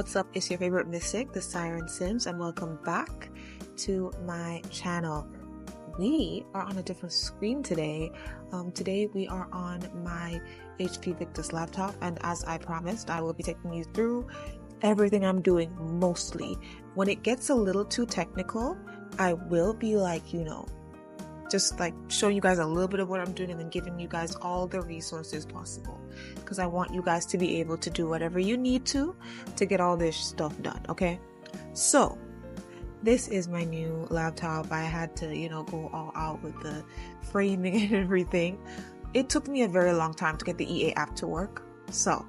what's up? It's your favorite mystic, the Siren Sims, and welcome back to my channel. We are on a different screen today. Today we are on my HP Victus laptop, and as I promised, I will be taking you through everything I'm doing mostly. When it gets a little too technical, I will be just showing you guys a little bit of what I'm doing and then giving you guys all the resources possible, because I want you guys to be able to do whatever you need to get all this stuff done. Okay, so this is my new laptop. I had to go all out with the framing and everything. It took me a very long time to get the EA app to work. So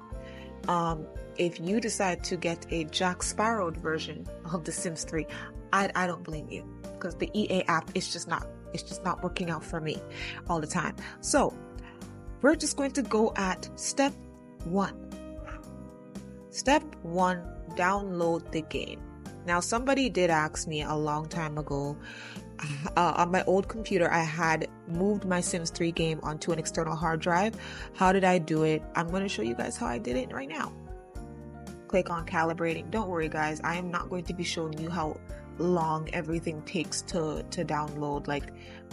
if you decide to get a Jack Sparrow version of The Sims 3, I don't blame you, because the EA app is just not working out for me all the time. So we're just going to go at step one. Step one, download the game. Now, somebody did ask me a long time ago, on my old computer, I had moved my Sims 3 game onto an external hard drive. How did I do it? I'm going to show you guys how I did it right now. Click on calibrating. Don't worry, guys. I am not going to be showing you how long everything takes to download.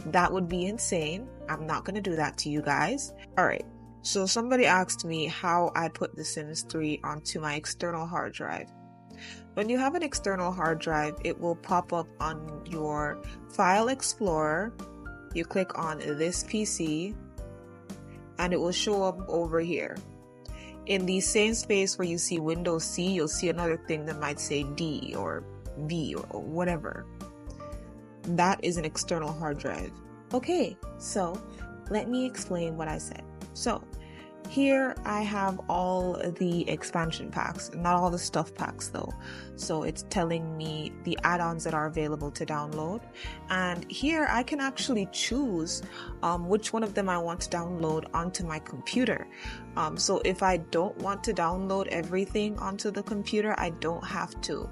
That would be insane. I'm not going to do that to you guys. All right. So somebody asked me how I put The Sims 3 onto my external hard drive. When you have an external hard drive, it will pop up on your File Explorer. You click on this PC and it will show up over here. In the same space where you see Windows C, you'll see another thing that might say D or V or whatever. That is an external hard drive. Okay, so let me explain what I said. So here I have all the expansion packs, not all the stuff packs though. So it's telling me the add-ons that are available to download. And here I can actually choose which one of them I want to download onto my computer. So if I don't want to download everything onto the computer, I don't have to.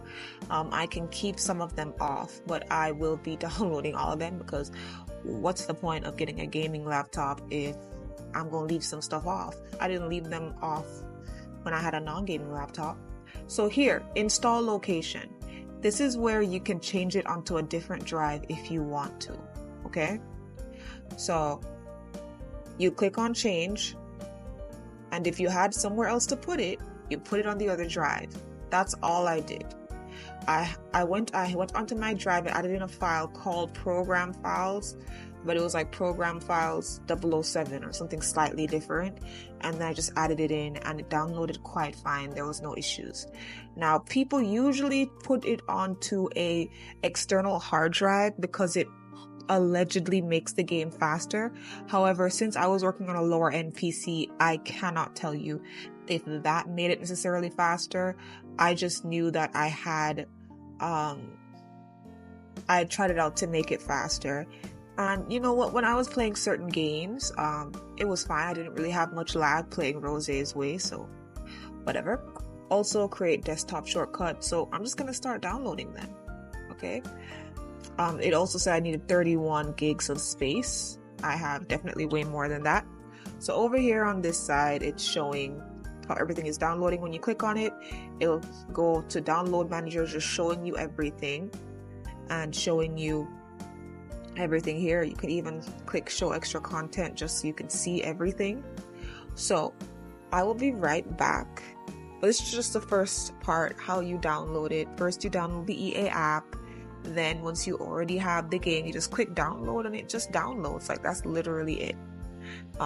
I can keep some of them off, but I will be downloading all of them, because what's the point of getting a gaming laptop if I'm going to leave some stuff off? I didn't leave them off when I had a non-gaming laptop. So here, install location. This is where you can change it onto a different drive if you want to. Okay? So you click on change, and if you had somewhere else to put it, you put it on the other drive. That's all I did. I went onto my drive and added in a file called program files, but it was like program files 007 or something slightly different, and then I just added it in and it downloaded quite fine. There was no issues. Now, people usually put it onto a external hard drive because it allegedly makes the game faster. However, since I was working on a lower end PC, I cannot tell you if that made it necessarily faster. I just knew that I had tried it out to make it faster. And you know what, when I was playing certain games, it was fine. I didn't really have much lag playing Rosé's Way, so whatever. Also create desktop shortcut, so I'm just gonna start downloading them. Okay. It also said I needed 31 gigs of space. I have definitely way more than that. So over here on this side, it's showing how everything is downloading. When you click on it, it'll go to download manager, just showing you everything and showing you everything here. You can even click show extra content just so you can see everything. So I will be right back. But this is just the first part, how you download it. First, you download the EA app. Then once you already have the game, you just click download and it just downloads. That's literally it.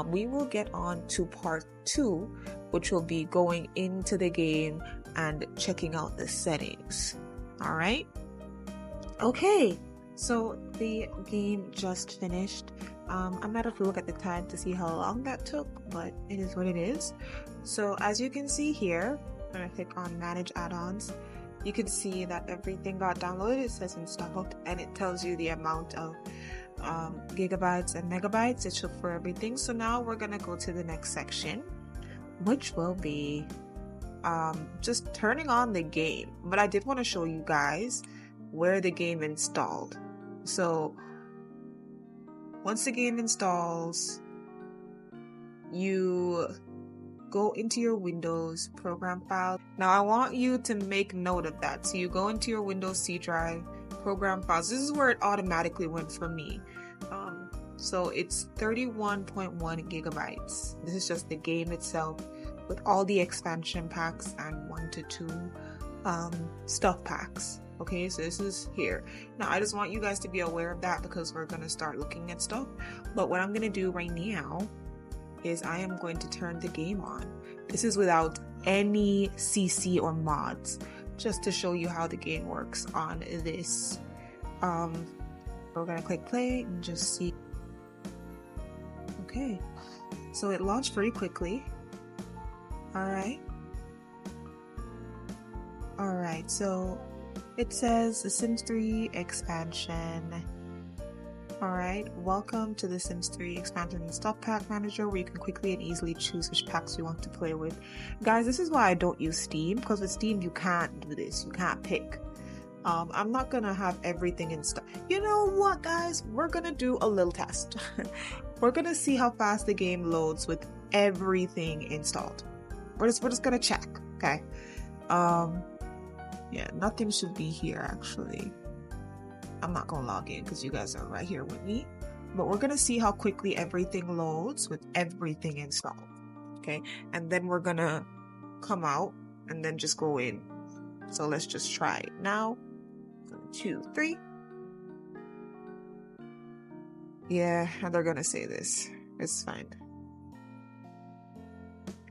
We will get on to part 2, which will be going into the game and checking out the settings. All right. Okay. So the game just finished. I might have to look at the time to see how long that took, but it is what it is. So as you can see here, when I click on manage add-ons, you can see that everything got downloaded. It says installed, and it tells you the amount of gigabytes and megabytes it took for everything. So now we're gonna go to the next section, which will be just turning on the game. But I did want to show you guys where the game installed. So once the game installs, you go into your Windows program file. Now I want you to make note of that. So you go into your Windows C drive, program files. This is where it automatically went for me. So it's 31.1 gigabytes. This is just the game itself with all the expansion packs and 1 to 2 stuff packs. Okay, so this is here. Now I just want you guys to be aware of that because we're gonna start looking at stuff. But what I'm gonna do right now is I am going to turn the game on. This is without any CC or mods, just to show you how the game works on this. We're gonna click play and just see. Okay, so it launched pretty quickly. Alright, so it says the Sims 3 expansion. Alright, welcome to the Sims 3 expansion and stock pack manager, where you can quickly and easily choose which packs you want to play with. Guys, this is why I don't use Steam, because with Steam you can't do this, you can't pick. I'm not gonna have everything in stock. You know what, guys? We're gonna do a little test. We're gonna see how fast the game loads with everything installed. We're just gonna check, okay? Yeah, nothing should be here actually. I'm not gonna log in because you guys are right here with me. But we're gonna see how quickly everything loads with everything installed. Okay, and then we're gonna come out and then just go in. So let's just try it now. 1, 2, 3. Yeah, and they're gonna say this. It's fine.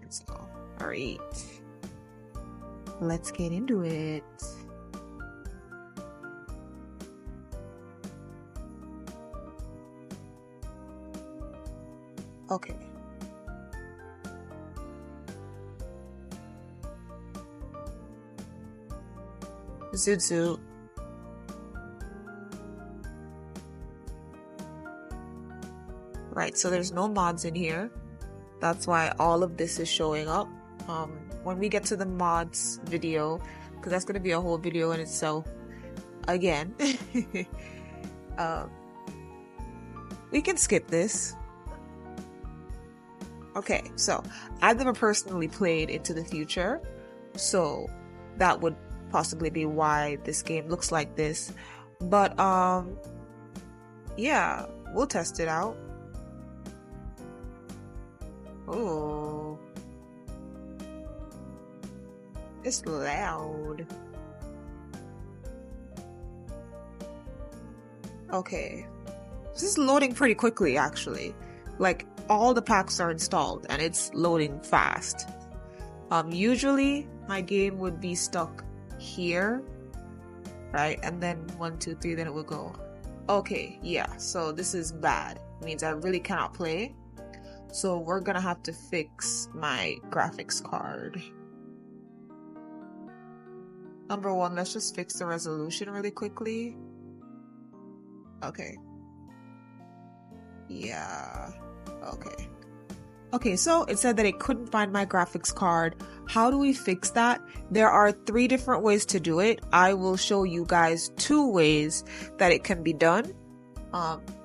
Install. Alright. Let's get into it. Okay. Zoot. Right, so there's no mods in here. That's why all of this is showing up. When we get to the mods video, because that's going to be a whole video in itself again, we can skip this. Okay, so I've never personally played Into the Future, so that would possibly be why this game looks like this. But yeah, we'll test it out. Oh, it's loud. Okay, this is loading pretty quickly actually. Like, all the packs are installed and it's loading fast. Usually my game would be stuck here, right? And then 1, 2, 3, then it would go. Okay, yeah, so this is bad. It means I really cannot play. So we're gonna have to fix my graphics card. Number one, let's just fix the resolution really quickly. Okay. Yeah. Okay. Okay, so it said that it couldn't find my graphics card. How do we fix that? There are 3 different ways to do it. I will show you guys 2 ways that it can be done.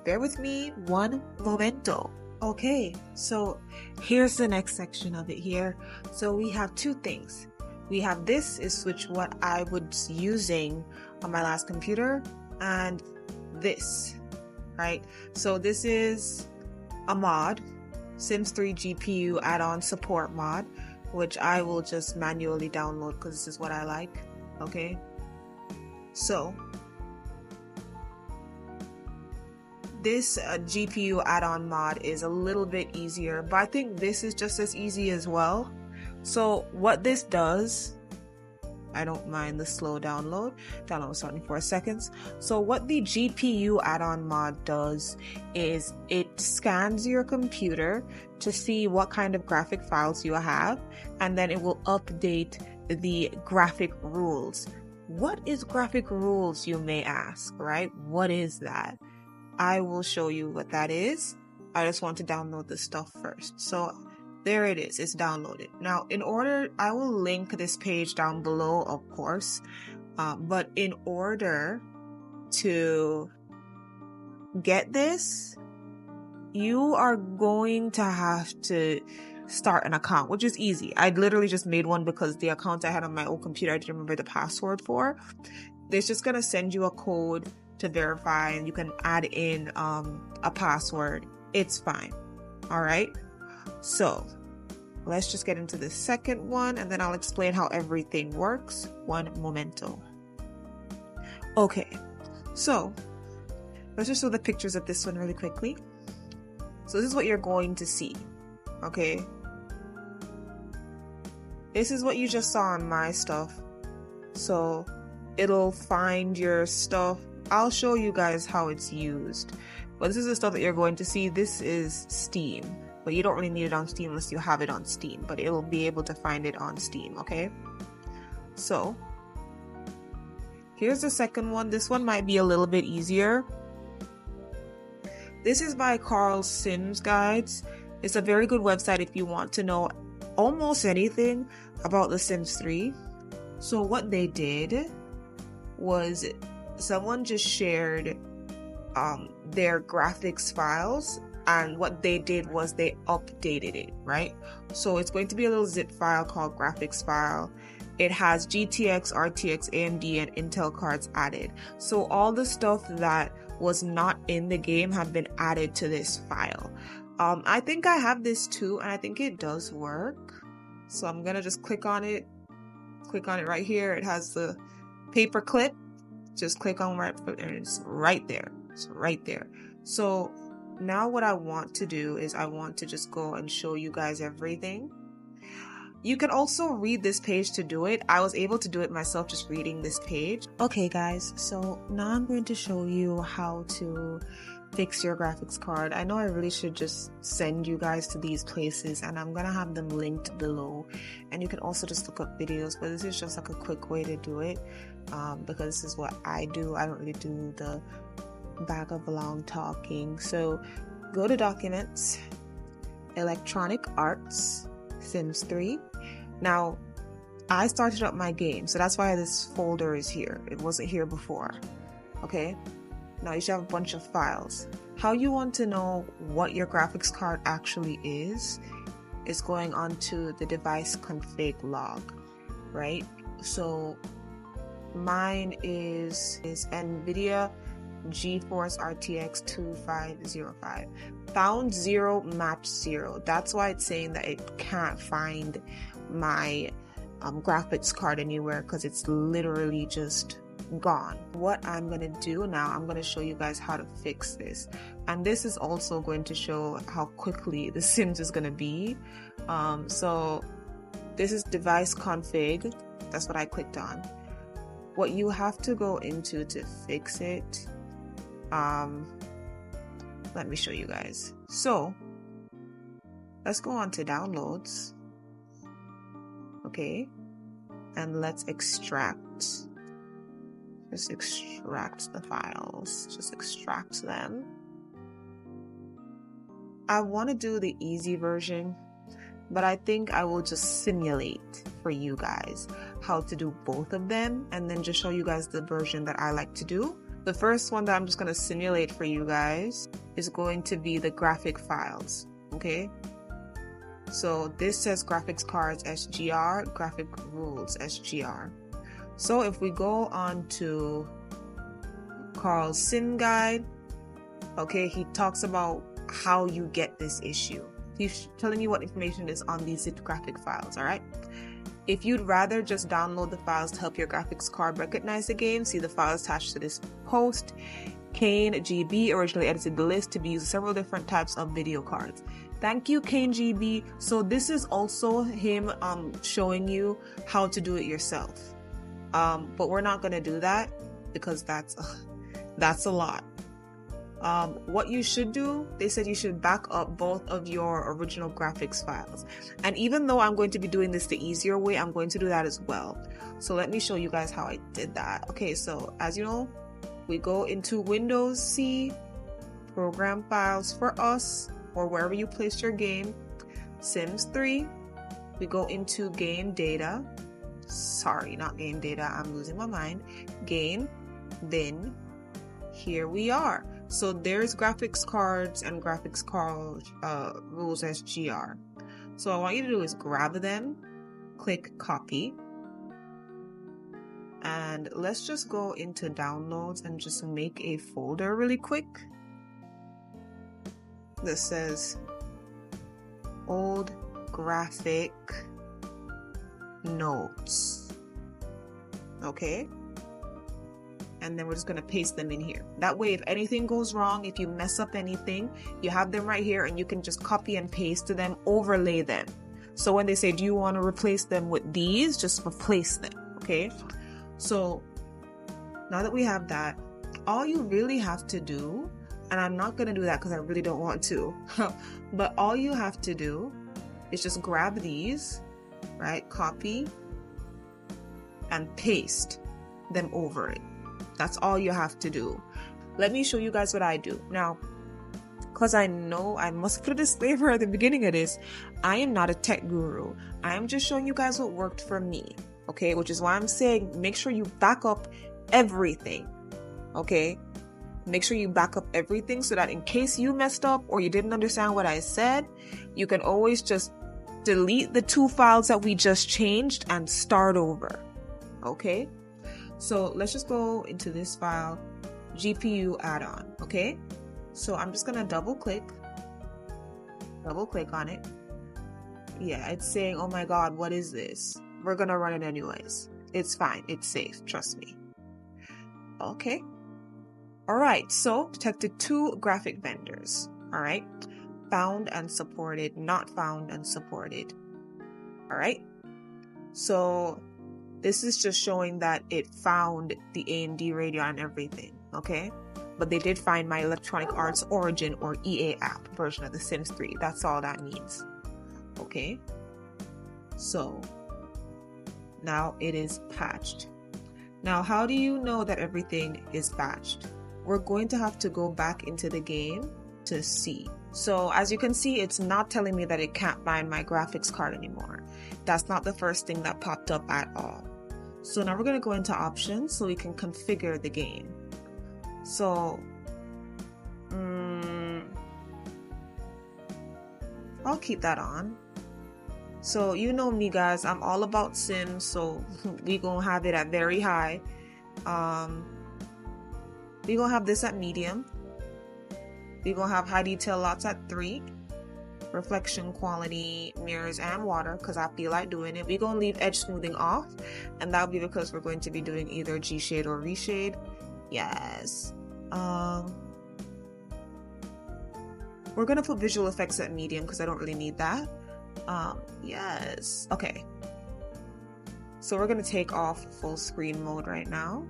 Bear with me one momento. Okay, so here's the next section of it here. So we have 2 things. We have this is what I was using on my last computer, and this, right? So this is a mod, Sims 3 GPU add-on support mod, which I will just manually download because this is what I like. Okay, so this GPU add-on mod is a little bit easier, but I think this is just as easy as well. So what this does, I don't mind the slow download. Download starting 4 seconds. So what the GPU add-on mod does is it scans your computer to see what kind of graphic files you have, and then it will update the graphic rules. What is graphic rules, you may ask, right? What is that? I will show you what that is. I just want to download the stuff first. So there it is, it's downloaded. Now, I will link this page down below, of course, but in order to get this, you are going to have to start an account, which is easy. I literally just made one because the account I had on my old computer I didn't remember the password for. It's just gonna send you a code to verify, and you can add in a password. It's fine. All right, so let's just get into the second one, and then I'll explain how everything works. One momento. Okay, so let's just show the pictures of this one really quickly. So this is what you're going to see. Okay, this is what you just saw on my stuff. So it'll find your stuff. I'll show you guys how it's used, but this is the stuff that you're going to see. This is Steam, but you don't really need it on Steam unless you have it on Steam, but it'll be able to find it on Steam. Okay, so here's the second one. This one might be a little bit easier. This is by Carl's Sims Guides. It's a very good website if you want to know almost anything about The Sims 3. So what they did was someone just shared their graphics files, and what they did was they updated it, right? So it's going to be a little zip file called graphics file. It has GTX, RTX, AMD, and Intel cards added. So all the stuff that was not in the game have been added to this file. I think I have this too, and I think it does work. So I'm gonna just click on it right here. It has the paper clip. Just click on right, and it's right there. It's right there. So now what I want to do is I want to just go and show you guys everything. You can also read this page to do it. I was able to do it myself just reading this page. Okay guys, so now I'm going to show you how to fix your graphics card. I know I really should just send you guys to these places, and I'm gonna have them linked below, and you can also just look up videos, but this is just like a quick way to do it, because this is what I do. I don't really do the back of long talking. So go to Documents, Electronic Arts, Sims 3. Now I started up my game, so that's why this folder is here. It wasn't here before. Okay, now you should have a bunch of files. How you want to know what your graphics card actually is going on to the device config log, right? So mine is NVIDIA GeForce RTX 2505. Found 0, match 0. That's why it's saying that it can't find my graphics card anywhere, because it's literally just gone. What I'm gonna do now, I'm gonna show you guys how to fix this, and this is also going to show how quickly the Sims is gonna be. So this is device config. That's what I clicked on. What you have to go into to fix it, let me show you guys. So let's go on to downloads. Okay, and let's extract. Just extract the files. Just extract them. I want to do the easy version, but I think I will just simulate for you guys how to do both of them, and then just show you guys the version that I like to do. The first one that I'm just going to simulate for you guys is going to be the graphic files. Okay, so this says graphics cards SGR, graphic rules SGR. So if we go on to Carl's Sim Guide, okay, he talks about how you get this issue. He's telling you what information is on these zipped graphic files, all right? If you'd rather just download the files to help your graphics card recognize the game, see the files attached to this post. Kane GB originally edited the list to be used several different types of video cards. Thank you, Kane GB. So this is also him showing you how to do it yourself. But we're not gonna do that because that's a lot. What you should do, they said you should back up both of your original graphics files. And even though I'm going to be doing this the easier way, I'm going to do that as well. So let me show you guys how I did that. Okay, so as you know, we go into Windows C, Program Files for us, or wherever you place your game, Sims 3. We go into Game Data. Sorry, not Game Data, I'm losing my mind. Game, then here we are. So there's graphics cards and graphics card rules SGR. So what I want you to do is grab them, click copy, and let's just go into downloads and just make a folder really quick. That says old graphic notes. Okay? And then we're just going to paste them in here. That way, if anything goes wrong, if you mess up anything, you have them right here and you can just copy and paste to them, overlay them. So when they say, do you want to replace them with these? Just replace them. Okay? So now that we have that, all you really have to do, and I'm not going to do that because I really don't want to, but all you have to do is just grab these, right? Copy and paste them over it. That's all you have to do. Let me show you guys what I do. Now, because I know I must put a disclaimer at the beginning of this, I am not a tech guru. I am just showing you guys what worked for me. Okay, which is why I'm saying make sure you back up everything. Okay, make sure you back up everything so that in case you messed up or you didn't understand what I said, you can always just delete the 2 files that we just changed and start over. Okay, so let's just go into this file, GPU add-on. Okay, so I'm just gonna double click on it. Yeah, it's saying, oh my god, what is this? We're gonna run it anyways. It's fine, it's safe, trust me. Okay. Alright, so detected 2 graphic vendors. Alright. Found and supported, not found and supported. Alright. So this is just showing that it found the AMD Radeon and everything. Okay. But they did find my Electronic Arts Origin or EA app version of The Sims 3. That's all that means. Okay. So now it is patched. Now, how do you know that everything is patched? We're going to have to go back into the game to see. So as you can see, it's not telling me that it can't find my graphics card anymore. That's not the first thing that popped up at all. So now we're going to go into options so we can configure the game. So I'll keep that on. So you know me guys, I'm all about Sims, so we gonna have it at very high. We gonna have this at medium. We gonna have high detail lots at 3. Reflection quality, mirrors and water, because I feel like doing it. We gonna leave edge smoothing off, and that'll be because we're going to be doing either G shade or reshade. Yes. We're gonna put visual effects at medium because I don't really need that. Yes. Okay. So we're gonna take off full screen mode right now,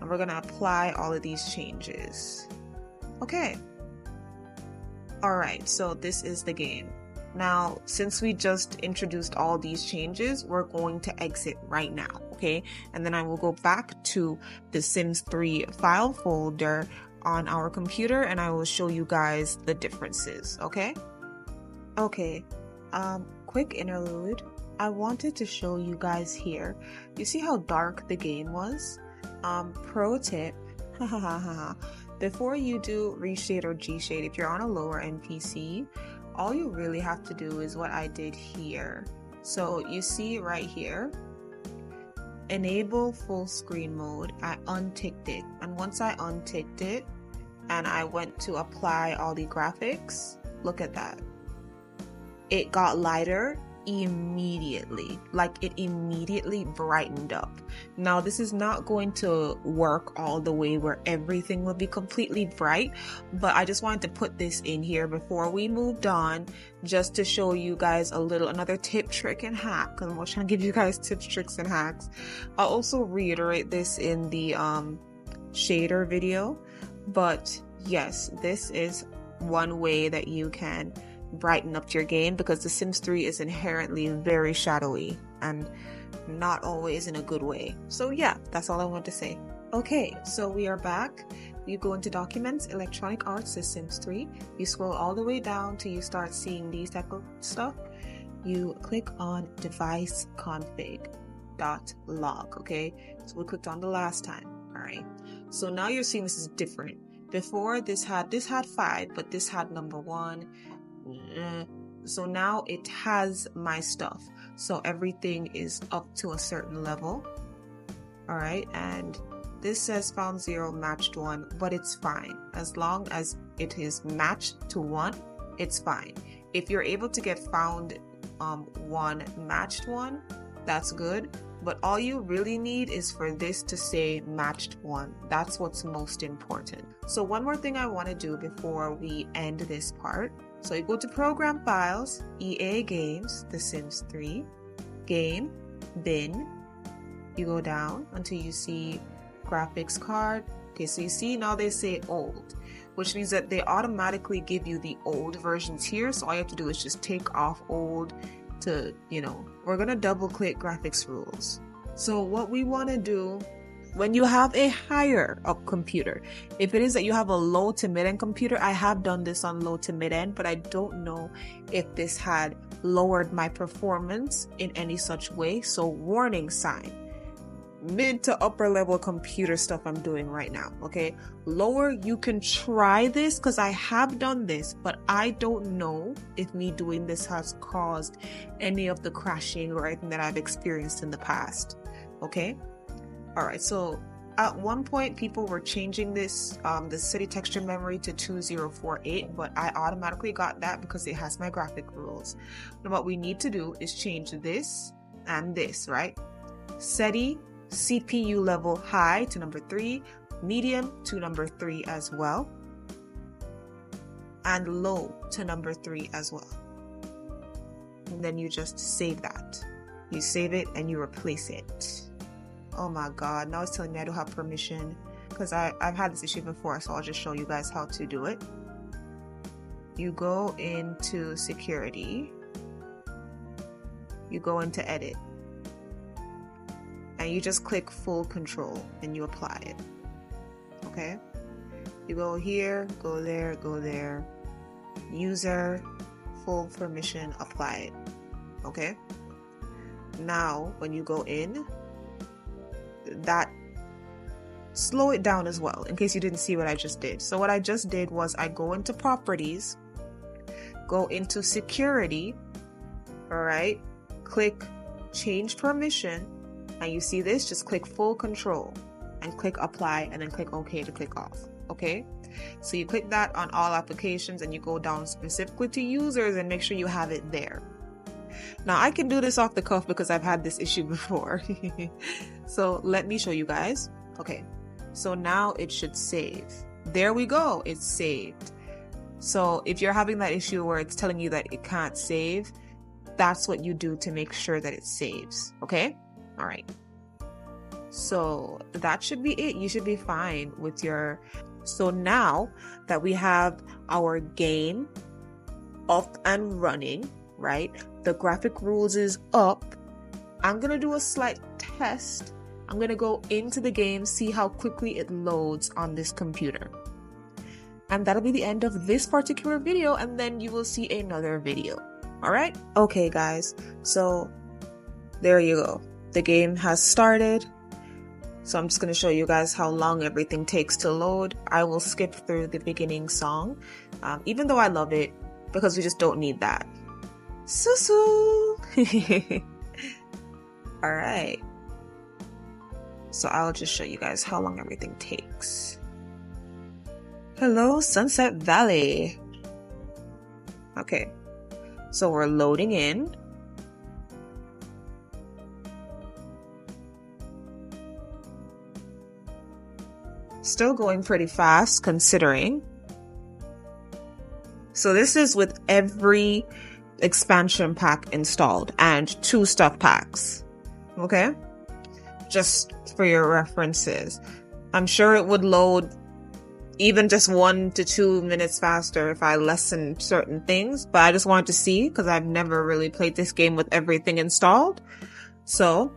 and we're gonna apply all of these changes. Okay. Alright, so this is the game. Now, since we just introduced all these changes, we're going to exit right now, okay? And then I will go back to the Sims 3 file folder on our computer, and I will show you guys the differences, okay? Okay, quick interlude. I wanted to show you guys here. You see how dark the game was? Pro tip, before you do reshade or G-shade, if you're on a lower end PC, all you really have to do is what I did here. So you see right here, enable full screen mode. I unticked it, and once I unticked it and I went to apply all the graphics, look at that. It got lighter immediately. Like, it immediately brightened up. Now, this is not going to work all the way where everything will be completely bright, but I just wanted to put this in here before we moved on, just to show you guys another tip, trick, and hack, because I'm trying to give you guys tips, tricks, and hacks. I'll also reiterate this in the shader video, but yes, this is one way that you can brighten up your game, because The Sims 3 is inherently very shadowy and not always in a good way. So yeah, that's all I want to say. Okay, so we are back. You go into Documents, Electronic Arts, The Sims 3. You scroll all the way down till you start seeing these type of stuff. You click on Device Config.log, okay? So we clicked on the last time, all right? So now you're seeing this is different. Before this had 5, but this had number 1, So now it has my stuff. So everything is up to a certain level. All right. And this says found 0, matched 1, but it's fine. As long as it is matched to 1, it's fine. If you're able to get found 1, matched 1, that's good. But all you really need is for this to say matched 1. That's what's most important. So one more thing I want to do before we end this part. So you go to Program Files, EA Games, The Sims 3, Game, Bin. You go down until you see graphics card. Okay, so you see now they say old, which means that they automatically give you the old versions here. So all you have to do is just take off old to, we're going to double click graphics rules. So what we want to do when you have a higher up computer, if it is that you have a low to mid-end computer, I have done this on low to mid-end, but I don't know if this had lowered my performance in any such way. So warning sign. Mid to upper level computer stuff I'm doing right now. Okay, lower, you can try this because I have done this, but I don't know if me doing this has caused any of the crashing or anything that I've experienced in the past. Okay, all right. So at one point, people were changing this the city texture memory to 2048, but I automatically got that because it has my graphic rules. And what we need to do is change this and this, right? SETI CPU level high to number 3, medium to number 3 as well, and low to number 3 as well. And then you just save that. You save it and you replace it. Oh my god, now it's telling me I don't have permission because I've had this issue before, so I'll just show you guys how to do it. You go into security, you go into edit, and you just click full control and you apply it. Okay, you go here, go there, user, full permission, apply it. Okay, now when you go in, that slow it down as well in case you didn't see what I just did. So what I just did was I go into properties, go into security, all right, click change permission, and you see this, just click full control and click apply and then click OK to click off. Okay, so you click that on all applications and you go down specifically to users and make sure you have it there. Now I can do this off the cuff because I've had this issue before. So let me show you guys. Okay, so now it should save. There we go, it's saved. So if you're having that issue where it's telling you that it can't save, that's what you do to make sure that it saves. Okay, all right. So that should be it. You should be fine with your... So now that we have our game up and running, right? The graphic rules is up. I'm going to do a slight test. I'm going to go into the game, see how quickly it loads on this computer. And that'll be the end of this particular video, and then you will see another video. All right? Okay, guys. So there you go. The game has started. So I'm just going to show you guys how long everything takes to load. I will skip through the beginning song, even though I love it, because we just don't need that. Susu! All right. So I'll just show you guys how long everything takes. Hello, Sunset Valley. Okay. So we're loading in. Still going pretty fast considering. So this is with every expansion pack installed and 2 stuff packs. Okay? Just for your references. I'm sure it would load even just 1 to 2 minutes faster if I lessen certain things, but I just wanted to see because I've never really played this game with everything installed. So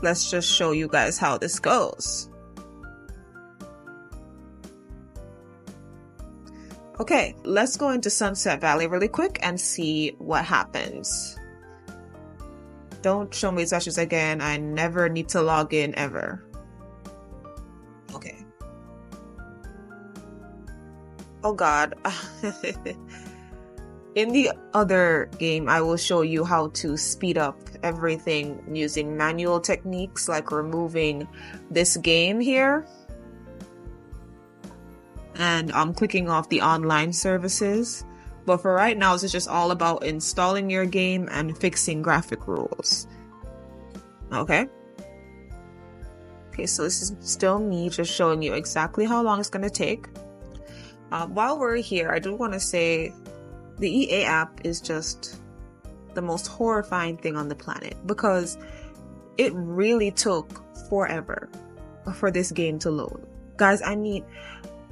let's just show you guys how this goes. Okay, let's go into Sunset Valley really quick and see what happens. Don't show me sessions again. I never need to log in ever. Okay. Oh God. In the other game, I will show you how to speed up everything using manual techniques, like removing this game here. And I'm clicking off the online services. But for right now, this is just all about installing your game and fixing graphic rules. Okay. Okay, so this is still me just showing you exactly how long it's going to take. While we're here, I do want to say the EA app is just the most horrifying thing on the planet, because it really took forever for this game to load. Guys, I mean,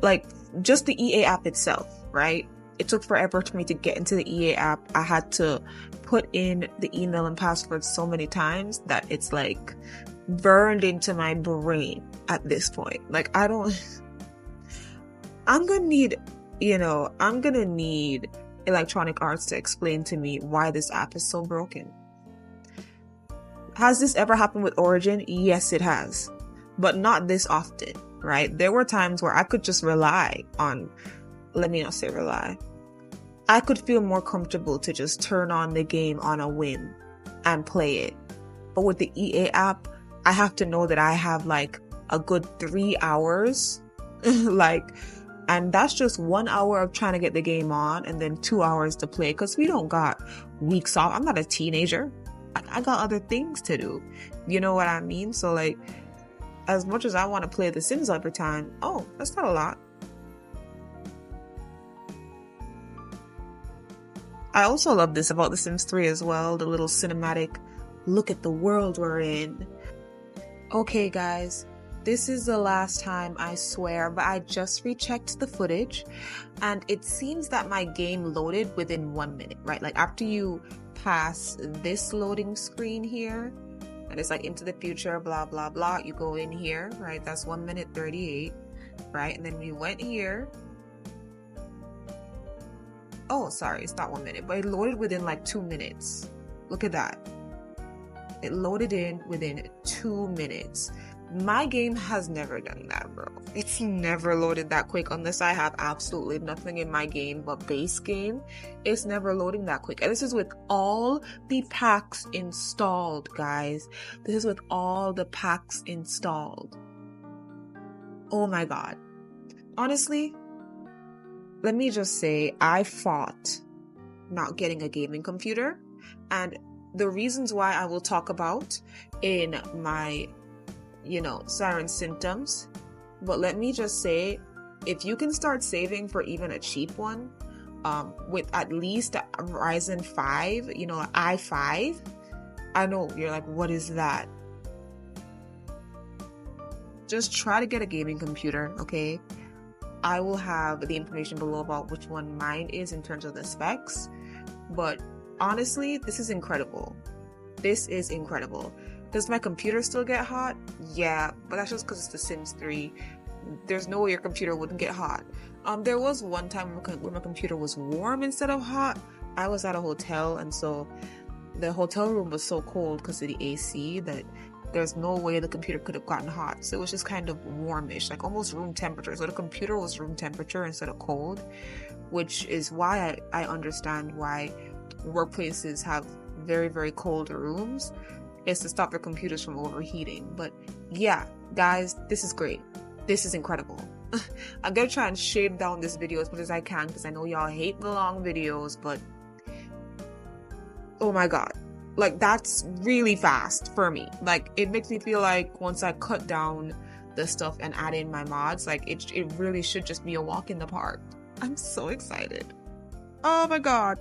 like, just the EA app itself, right? It took forever for me to get into the EA app. I had to put in the email and password so many times that it's like burned into my brain at this point. Like, I'm gonna need Electronic Arts to explain to me why this app is so broken. Has this ever happened with Origin? Yes, it has, but not this often, right? There were times where I could just rely on, let me not say rely, I could feel more comfortable to just turn on the game on a whim and play it. But with the EA app, I have to know that I have like a good 3 hours, and that's just 1 hour of trying to get the game on and then 2 hours to play, because we don't got weeks off. I'm not a teenager. I got other things to do. You know what I mean? So like, as much as I want to play The Sims every time, oh, that's not a lot. I also love this about The Sims 3 as well, the little cinematic look at the world we're in. Okay guys, this is the last time, I swear, but I just rechecked the footage and it seems that my game loaded within 1 minute, right? Like after you pass this loading screen here, and it's like into the future, blah, blah, blah, you go in here, right? That's 1 minute 38, right? And then we went here. Oh, sorry, it's not 1 minute, but it loaded within like 2 minutes. Look at that. It loaded in within 2 minutes. My game has never done that, bro. It's never loaded that quick unless I have absolutely nothing in my game but base game. It's never loading that quick. And this is with all the packs installed, guys. This is with all the packs installed. Oh my god. Honestly, let me just say, I fought not getting a gaming computer, and the reasons why I will talk about in my, siren symptoms. But let me just say, if you can start saving for even a cheap one, with at least a Ryzen 5, i5, I know you're like, what is that? Just try to get a gaming computer, okay? I will have the information below about which one mine is in terms of the specs, but honestly, this is incredible. This is incredible. Does my computer still get hot? Yeah, but that's just because it's The Sims 3. There's no way your computer wouldn't get hot. There was one time when my computer was warm instead of hot. I was at a hotel, and so the hotel room was so cold because of the AC that there's no way the computer could have gotten hot. So it was just kind of warmish, like almost room temperature. So the computer was room temperature instead of cold, which is why I understand why workplaces have very, very cold rooms. It's to stop their computers from overheating. But yeah, guys, this is great. This is incredible. I'm gonna try and shave down this video as much as I can because I know y'all hate the long videos, but oh my god. Like, that's really fast for me. Like, it makes me feel like once I cut down the stuff and add in my mods, like, it really should just be a walk in the park. I'm so excited. Oh my god.